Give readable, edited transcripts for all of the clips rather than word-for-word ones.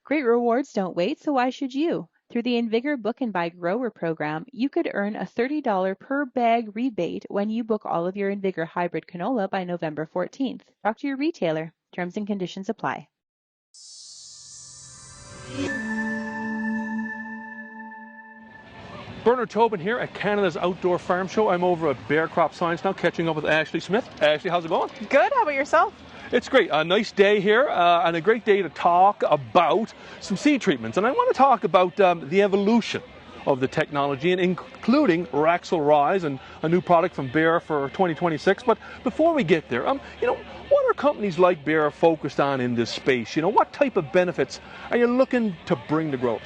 Great rewards don't wait, so why should you? Through the Invigor Book and Buy Grower program, you could earn a $30 per bag rebate when you book all of your Invigor hybrid canola by November 14th. Talk to your retailer. Terms and conditions apply. Bernard Tobin here at Canada's Outdoor Farm Show. I'm over at Bear Crop Science now, catching up with Ashley Smith. Ashley, how's it going? Good. How about yourself? It's great. A nice day here and a great day to talk about some seed treatments. And I want to talk about the evolution of the technology, and including Raxil Rise and a new product from Bayer for 2026. But before we get there, what are companies like Bayer focused on in this space? What type of benefits are you looking to bring to growers?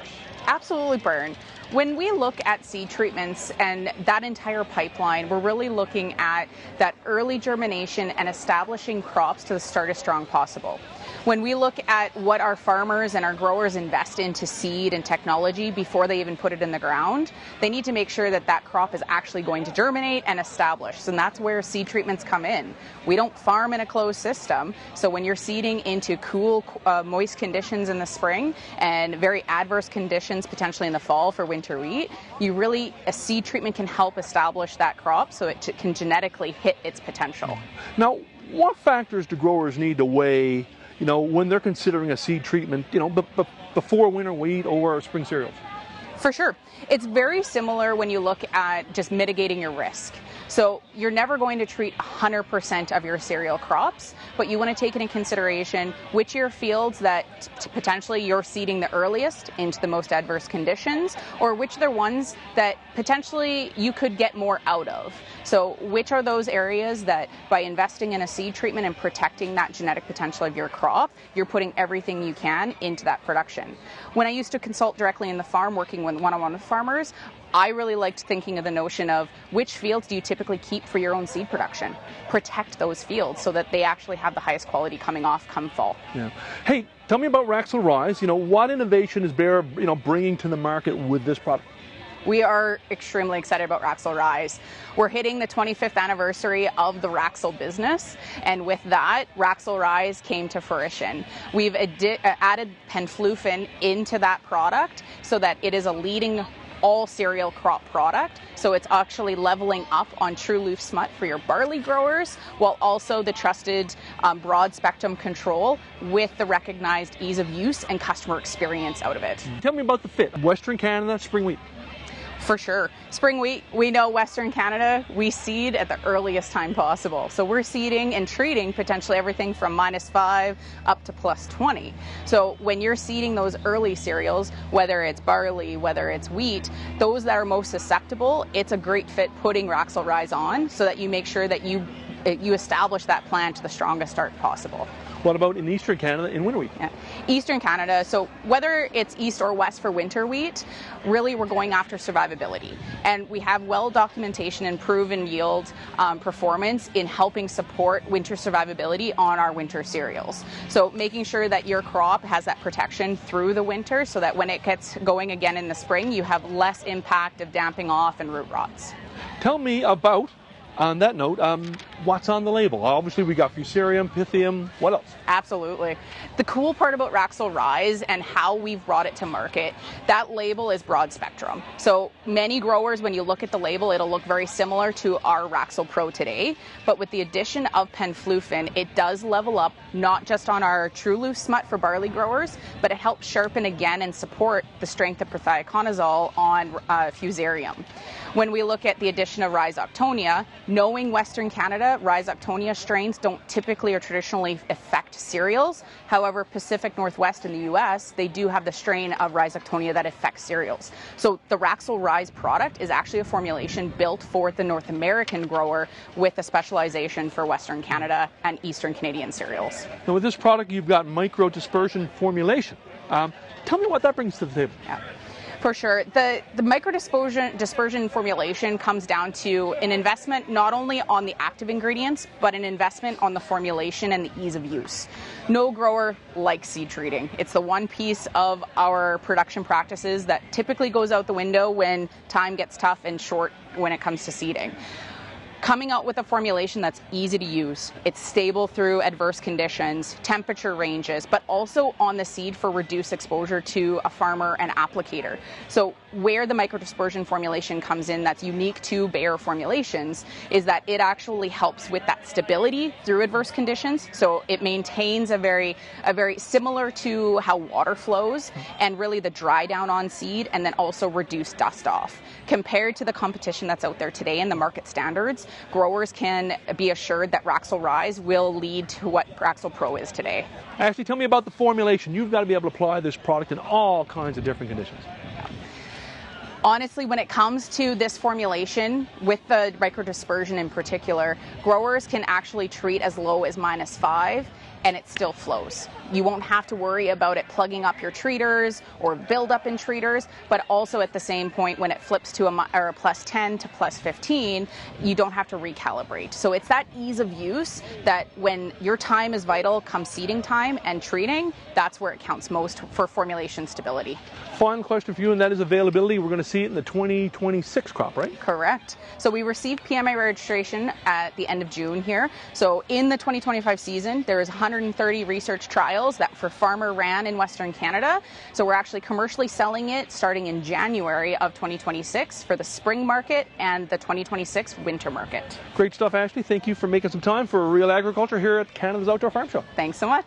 Absolutely, Bern. When we look at seed treatments and that entire pipeline, we're really looking at that early germination and establishing crops to start as strong possible. When we look at what our farmers and our growers invest into seed and technology before they even put it in the ground, they need to make sure that that crop is actually going to germinate and establish. And that's where seed treatments come in. We don't farm in a closed system, so when you're seeding into cool, moist conditions in the spring and very adverse conditions potentially in the fall for winter wheat, a seed treatment can help establish that crop so it can genetically hit its potential. Now, what factors do growers need to weigh when they're considering a seed treatment, before winter wheat or spring cereals? For sure. It's very similar when you look at just mitigating your risk. So you're never going to treat 100% of your cereal crops, but you want to take into consideration which are your fields that potentially you're seeding the earliest into the most adverse conditions, or which are the ones that potentially you could get more out of. So which are those areas that by investing in a seed treatment and protecting that genetic potential of your crop, you're putting everything you can into that production. When I used to consult directly in the farm working with one-on-one with farmers, I really liked thinking of the notion of which fields do you typically keep for your own seed production. Protect those fields so that they actually have the highest quality coming off come fall. Yeah. Hey, tell me about Raxil Rise. What innovation is Bayer, bringing to the market with this product? We are extremely excited about Raxil Rise. We're hitting the 25th anniversary of the Raxil business, and with that, Raxil Rise came to fruition. We've added penflufen into that product so that it is a leading all cereal crop product. So it's actually leveling up on true leaf smut for your barley growers, while also the trusted broad spectrum control with the recognized ease of use and customer experience out of it. Tell me about the fit. Western Canada, spring wheat. For sure. Spring wheat, we know Western Canada, we seed at the earliest time possible. So we're seeding and treating potentially everything from -5 up to +20. So when you're seeding those early cereals, whether it's barley, whether it's wheat, those that are most susceptible, it's a great fit putting Raxil Rise on so that you make sure that you establish that plant to the strongest start possible. What about in Eastern Canada in winter wheat? Yeah. Eastern Canada, so whether it's east or west for winter wheat, really we're going after survivability. And we have well documentation and proven yield performance in helping support winter survivability on our winter cereals. So making sure that your crop has that protection through the winter so that when it gets going again in the spring, you have less impact of damping off and root rots. Tell me about, on that note, what's on the label? Obviously, we got fusarium, pythium. What else? Absolutely. The cool part about Raxil Rise and how we've brought it to market, that label is broad spectrum. So many growers, when you look at the label, it'll look very similar to our Raxil Pro today. But with the addition of penflufen, it does level up not just on our true leaf smut for barley growers, but it helps sharpen again and support the strength of prothioconazole on fusarium. When we look at the addition of Rhizoctonia, knowing Western Canada, Rhizoctonia strains don't typically or traditionally affect cereals. However, Pacific Northwest in the U.S., they do have the strain of Rhizoctonia that affects cereals. So the Raxil Rise product is actually a formulation built for the North American grower with a specialization for Western Canada and Eastern Canadian cereals. Now with this product, you've got micro-dispersion formulation. Tell me what that brings to the table. Yeah. For sure. The micro-dispersion formulation comes down to an investment not only on the active ingredients, but an investment on the formulation and the ease of use. No grower likes seed treating. It's the one piece of our production practices that typically goes out the window when time gets tough and short when it comes to seeding. Coming out with a formulation that's easy to use, it's stable through adverse conditions, temperature ranges, but also on the seed for reduced exposure to a farmer and applicator. So where the micro-dispersion formulation comes in that's unique to Bayer formulations is that it actually helps with that stability through adverse conditions. So it maintains a very similar to how water flows and really the dry down on seed, and then also reduce dust off. Compared to the competition that's out there today and the market standards, growers can be assured that Raxil Rise will lead to what Raxil Pro is today. Ashley, tell me about the formulation. You've got to be able to apply this product in all kinds of different conditions. Honestly, when it comes to this formulation, with the micro-dispersion in particular, growers can actually treat as low as -5 and it still flows. You won't have to worry about it plugging up your treaters or build up in treaters, but also at the same point when it flips to a +10 to +15, you don't have to recalibrate. So it's that ease of use that when your time is vital come seeding time and treating, that's where it counts most for formulation stability. Final question for you, and that is availability. We're going to see it in the 2026 crop, right? Correct. So we received PMA registration at the end of June here. So in the 2025 season, there is 130 research trials that for farmer ran in Western Canada. So we're actually commercially selling it starting in January of 2026 for the spring market and the 2026 winter market. Great stuff, Ashley. Thank you for making some time for Real Agriculture here at Canada's Outdoor Farm Show. Thanks so much.